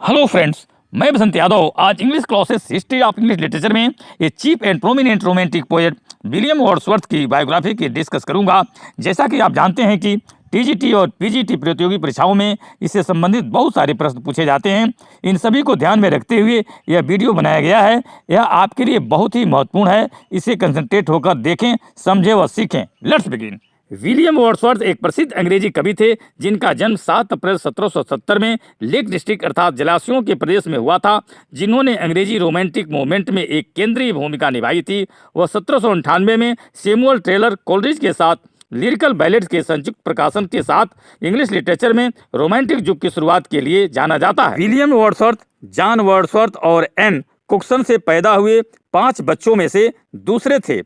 Hello friends, मैं बसंत यादव आज English classes history of English literature में a chief and prominent romantic poet William Wordsworth की biography की discuss करूंगा। जैसा कि आप जानते हैं कि टीजीटी और पीजीटी प्रतियोगी परीक्षाओं में इससे संबंधित बहुत सारे प्रश्न पूछे जाते हैं। इन सभी को ध्यान में रखते हुए यह वीडियो बनाया गया है। यह आपके लिए बहुत ही महत्वपूर्ण है। इसे कंसंट्रेट होकर देखें, समझें व सीखें। Let's begin. विलियम वर्ड्सवर्थ एक प्रसिद्ध अंग्रेजी कवि थे जिनका जन्म 7 अप्रैल 1770 में लेक डिस्ट्रिक्ट अर्थात जलाशयों के प्रदेश में हुआ था, जिन्होंने अंग्रेजी रोमांटिक मूवमेंट में एक केंद्रीय भूमिका निभाई थी। वह 1798 में सैमुअल टेलर कोलरिज के साथ लिरिकल बैलेट्स के संयुक्त प्रकाशन के साथ इंग्लिश लिटरेचर में रोमांटिक युग की शुरुआत के लिए जाना जाता है। विलियम वर्ड्सवर्थ जॉन वर्ड्सवर्थ और एन कुक्सन से पैदा हुए 5 बच्चों में से दूसरे थे।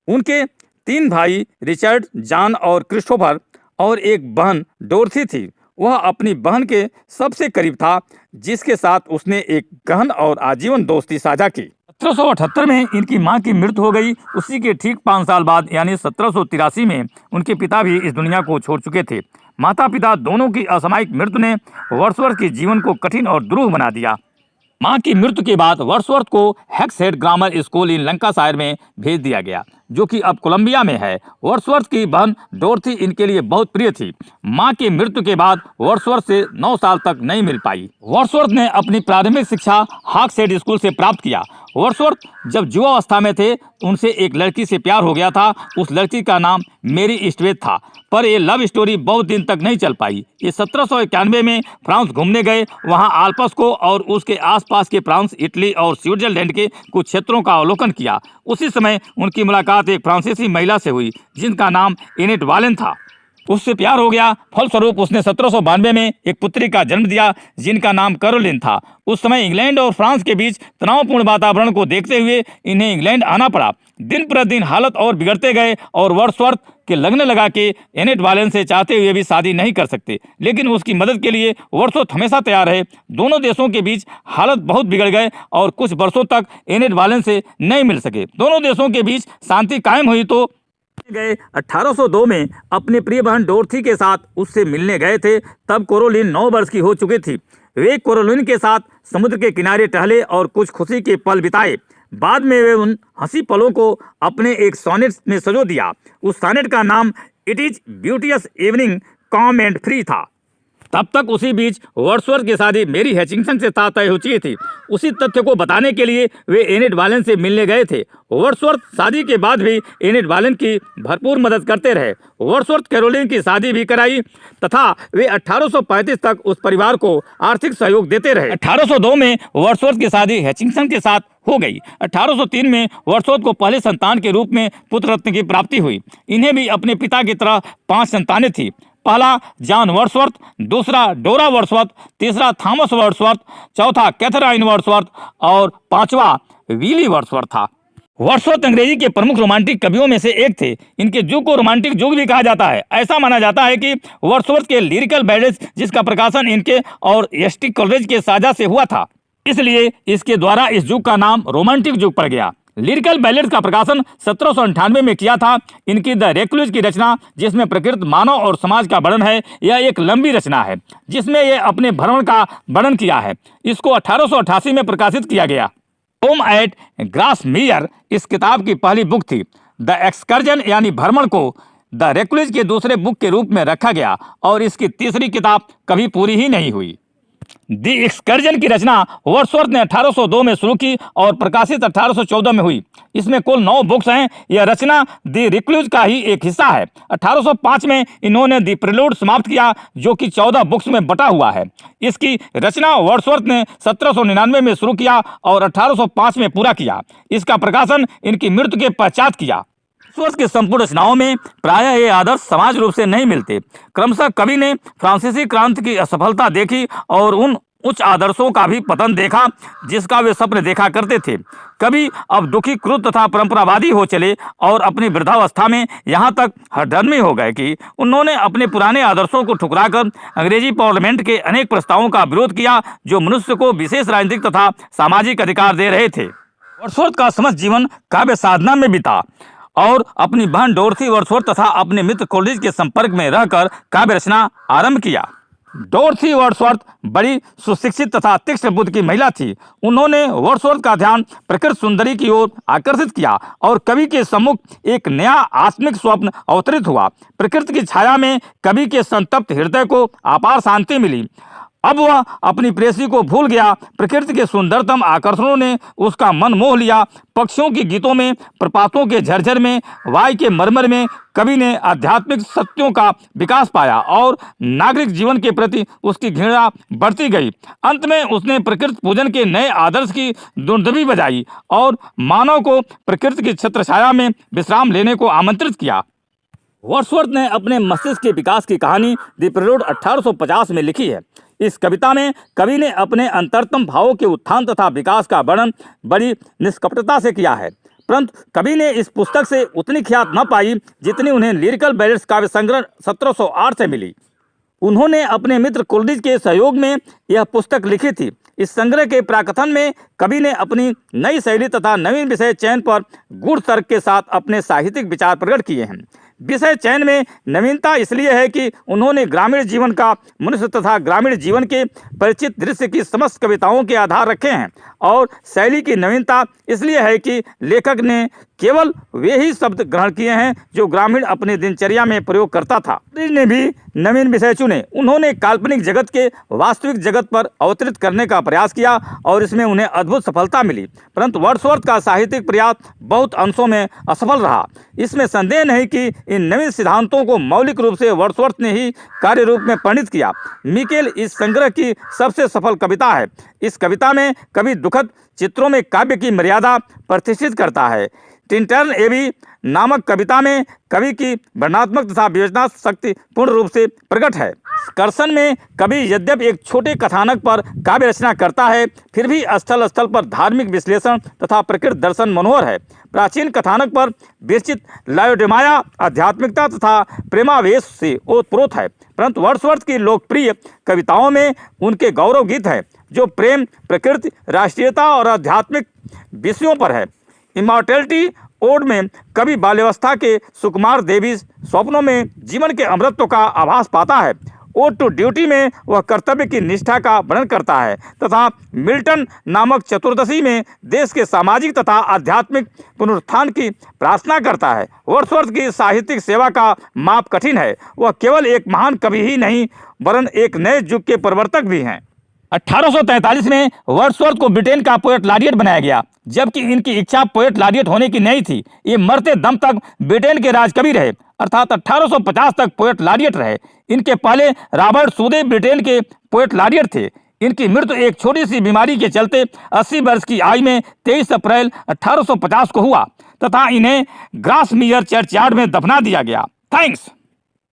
उनके 3 भाई रिचर्ड, जॉन और क्रिस्टोफर और एक बहन डोरथी थी। वह अपनी बहन के सबसे करीब था, जिसके साथ उसने एक गहन और आजीवन दोस्ती साझा की। 1778 में इनकी मां की मृत्यु हो गई। उसी के ठीक 5 साल बाद यानी 1783 में उनके पिता भी इस दुनिया को छोड़ चुके थे। माता पिता दोनों की असामयिक मृत्यु ने वर्ड्सवर्थ के जीवन को कठिन और दुरूह बना दिया। मां की मृत्यु के बाद वर्ड्सवर्थ को हैक्सहेड ग्रामर स्कूल इन लंकाशायर में भेज दिया गया, जो कि अब कोलंबिया में है। वर्ड्सवर्थ की बहन डोरथी इनके लिए बहुत प्रिय थी। मां की मृत्यु के बाद वर्ड्सवर्थ से 9 साल तक नहीं मिल पाई। वर्ड्सवर्थ ने अपनी प्रारंभिक शिक्षा हैक्सहेड स्कूल से प्राप्त किया। वर्ड्सवर्थ जब युवावस्था में थे, उनसे एक लड़की से प्यार हो गया था। उस लड़की का नाम मेरी ईस्टवेथ था, पर ये लव स्टोरी बहुत दिन तक नहीं चल पाई। ये 1791 में फ्रांस घूमने गए। वहां आल्प्स को और उसके आसपास के फ्रांस, इटली और स्विट्जरलैंड के कुछ क्षेत्रों का अवलोकन किया। उसी समय उनकी मुलाकात एक फ्रांसीसी महिला से हुई, जिनका नाम एनेट वालेन था। उससे प्यार हो गया। फलस्वरूप उसने 1792 में एक पुत्री का जन्म दिया, जिनका नाम कैरोलिन था। उस समय इंग्लैंड और फ्रांस के बीच तनावपूर्ण वातावरण को देखते हुए इन्हें इंग्लैंड आना पड़ा। दिन प्रतिदिन हालत और बिगड़ते गए और वर्ड्सवर्थ के लगने लगा कि एनेट वालेन से चाहते हुए भी शादी नहीं कर सकते, लेकिन उसकी मदद के लिए वर्ड्सवर्थ हमेशा तैयार रहे। दोनों देशों के बीच हालत बहुत बिगड़ गए और कुछ वर्षों तक एनेट वालेन से नहीं मिल सके। दोनों देशों के बीच शांति कायम हुई तो गए 1802 में अपनी प्रिय बहन डोरथी के साथ उससे मिलने गए थे। तब कैरोलिन 9 वर्ष की हो चुकी थी। वे कैरोलिन के साथ समुद्र के किनारे टहले और कुछ खुशी के पल बिताए। बाद में वे उन हंसी पलों को अपने एक सोनेट में सजो दिया। उस सोनेट का नाम it is ब्यूटियस evening com and free था। तब तक उसी बीच वर्ड्सवर्थ की शादी मेरी हैचिंगसन से तय हो चुकी थी। उसी तथ्य को बताने के लिए वे एनेट वालेन से मिलने गए थे। वर्ड्सवर्थ शादी के बाद भी एनेट वालेन की भरपूर मदद करते रहे। वर्ड्सवर्थ कैरोलिन की शादी भी कराई तथा वे 1835 तक उस परिवार को आर्थिक सहयोग देते रहे। 1802 में वर्ड्सवर्थ की शादी हैचिंगसन के साथ हो गई। 1803 में वर्ड्सवर्थ को पहले संतान के रूप में पुत्र रत्न की प्राप्ति हुई। इन्हें भी अपने पिता की तरह 5 संतानें थी। पहला जॉन वर्ड्सवर्थ, दूसरा डोरा वर्ड्सवर्थ, तीसरा थॉमस वर्ड्सवर्थ, चौथा कैथरीन वर्ड्सवर्थ और 5वां विली वर्ड्सवर्थ था। वर्ड्सवर्थ अंग्रेजी के प्रमुख रोमांटिक कवियों में से एक थे। इनके युग को रोमांटिक युग भी कहा जाता है। ऐसा माना जाता है कि वर्ड्सवर्थ के लिरिकल बैलेट्स, जिसका प्रकाशन इनके और एसटी कोलरिज के साझा से हुआ था, इसलिए इसके द्वारा इस युग का नाम रोमांटिक युग पड़ गया। लिरिकल बैलेट्स का प्रकाशन 1798 में किया था। इनकी द रेक्लूज की रचना, जिसमें प्रकृति, मानव और समाज का वर्णन है, यह एक लंबी रचना है जिसमें यह अपने भ्रमण का वर्णन किया है। इसको 1888 में प्रकाशित किया गया। होम एट ग्रासमेयर इस किताब की पहली बुक थी। द एक्सकर्जन यानी भ्रमण को द रेक्लूज के दूसरे बुक के रूप में रखा गया और इसकी तीसरी किताब कभी पूरी ही नहीं हुई। द एक्सकर्जन की रचना वर्ड्सवर्थ ने 1802 में शुरू की और प्रकाशित 1814 में हुई। इसमें कुल 9 बुक्स हैं। यह रचना द रिक्लूज का ही एक हिस्सा है। 1805 में इन्होंने द प्रिलूड समाप्त किया, जो कि 14 बुक्स में बटा हुआ है। इसकी रचना वर्ड्सवर्थ ने 1799 में शुरू किया और 1805 में पूरा किया। इसका प्रकाशन इनकी मृत्यु के पश्चात किया। वर्ड्सवर्थ के संपूर्ण रचनाओं में प्रायः ये आदर्श समाज रूप से नहीं मिलते। क्रमशः कवि ने फ्रांसीसी क्रांति की असफलता देखी और उन उच्च आदर्शों का भी पतन देखा, जिसका वे सपने देखा करते थे। कवि अब दुखी, क्रूर तथा परंपरावादी हो चले और अपनी वृद्धावस्था में यहाँ तक हठधर्मी हो गए कि उन्होंने अपने पुराने आदर्शों को ठुकराकर अंग्रेजी पार्लियामेंट के अनेक प्रस्तावों का विरोध किया, जो मनुष्य को विशेष राजनीतिक तथा सामाजिक अधिकार दे रहे थे। वर्ड्सवर्थ का समस्त जीवन काव्य साधना में बीता और अपनी बहन डोरथी वर्ड्सवर्थ तथा अपने मित्र कोलरिज के संपर्क में रहकर काव्य रचना आरंभ किया। डोरथी वर्ड्सवर्थ बड़ी सुशिक्षित तथा तीक्ष्ण बुद्धि की महिला थी। उन्होंने वर्ड्सवर्थ का ध्यान प्रकृति सुंदरी की ओर आकर्षित किया और कवि के सम्मुख एक नया आत्मिक स्वप्न अवतरित हुआ। प्रकृति की छाया में कवि के संतप्त हृदय को अपार शांति मिली। अब वह अपनी प्रेयसी को भूल गया। प्रकृति के सुंदरतम आकर्षणों ने उसका मन मोह लिया। पक्षियों के गीतों में, प्रपातों के झरझर में, वायु के मरमर में कवि ने आध्यात्मिक सत्यों का विकास पाया और नागरिक जीवन के प्रति उसकी घृणा बढ़ती गई। अंत में उसने प्रकृति पूजन के नए आदर्श की दुंदुभी बजाई और मानव को प्रकृति की छत्रछाया में विश्राम लेने को आमंत्रित किया। वर्ड्सवर्थ ने अपने मस्तिष्क के विकास की कहानी द प्रेलूड 1850 में लिखी है। इस कविता में कवि ने अपने अंतरतम भावों के उत्थान तथा विकास का वर्णन बड़ी निष्कपटता से किया है, परंतु कवि ने इस पुस्तक से उतनी ख्यात न पाई जितनी उन्हें लिरिकल बैलेट्स काव्य संग्रह 1708 से मिली। उन्होंने अपने मित्र कोलरिज के सहयोग में यह पुस्तक लिखी थी। इस संग्रह के प्राकथन में कवि ने अपनी नई शैली तथा नवीन विषय चयन पर गूढ़ तर्क के साथ अपने साहित्यिक विचार प्रकट किए हैं। विषय चयन में नवीनता इसलिए है कि उन्होंने ग्रामीण जीवन का मनुष्य तथा ग्रामीण जीवन के परिचित दृश्य की समस्त कविताओं के आधार रखे हैं, और शैली की नवीनता इसलिए है कि लेखक ने केवल वे ही शब्द ग्रहण किए हैं जो ग्रामीण अपने दिनचर्या में प्रयोग करता था। ने भी नवीन विषय चुने। उन्होंने काल्पनिक जगत के वास्तविक जगत पर अवतरित करने का प्रयास किया और इसमें उन्हें अद्भुत सफलता मिली, परंतु वर्ड्सवर्थ का साहित्यिक प्रयास बहुत अंशों में असफल रहा। इसमें संदेह नहीं कि इन नवीन सिद्धांतों को मौलिक रूप से वर्ड्सवर्थ ने ही कार्य रूप में परिणत किया। मिकेल इस संग्रह की सबसे सफल कविता है। इस कविता में कवि दुखद चित्रों में काव्य की मर्यादा प्रतिष्ठित करता है। टिंटर्न एबी नामक कविता में कवि की वर्णनात्मक तथा विवेचना शक्ति पूर्ण रूप से प्रकट है। कर्सन में कवि यद्यपि एक छोटे कथानक पर काव्य रचना करता है, फिर भी स्थल स्थल पर धार्मिक विश्लेषण तथा प्रकृति दर्शन मनोहर है। प्राचीन कथानक पर विरचित लायोडेमाया आध्यात्मिकता तथा प्रेमावेश से ओतप्रोत है, परंतु वर्ड्सवर्थ की लोकप्रिय कविताओं में उनके गौरव गीत हैं जो प्रेम, प्रकृति, राष्ट्रीयता और आध्यात्मिक विषयों पर है। इमॉर्टैलिटी ओड में कवि बाल्यावस्था के सुकुमार देवी स्वप्नों में जीवन के अमृतत्व का आभास पाता है। ओड टू ड्यूटी में वह कर्तव्य की निष्ठा का वर्णन करता है तथा मिल्टन नामक चतुर्दशी में देश के सामाजिक तथा आध्यात्मिक पुनरुत्थान की प्रार्थना करता है। वर्ड्सवर्थ की साहित्यिक सेवा का माप कठिन है। वह केवल एक महान कवि ही नहीं वरन एक नए युग के प्रवर्तक भी हैं। 1843 में वर्ड्सवर्थ को ब्रिटेन का पोएट लॉरिएट बनाया गया, जबकि इनकी इच्छा पोएट लॉरिएट होने की नहीं थी। ये मरते दम तक ब्रिटेन के राजकवि रहे, अर्थात 1850 तक पोएट लॉरिएट रहे। इनके पहले रॉबर्ट सूदे ब्रिटेन के पोएट लॉरिएट थे। इनकी मृत्यु एक छोटी सी बीमारी के चलते 80 वर्ष की आयु में 23 अप्रैल 1850 को हुआ तथा इन्हें ग्रासमीयर चर्चयार्ड में दफना दिया गया। थैंक्स।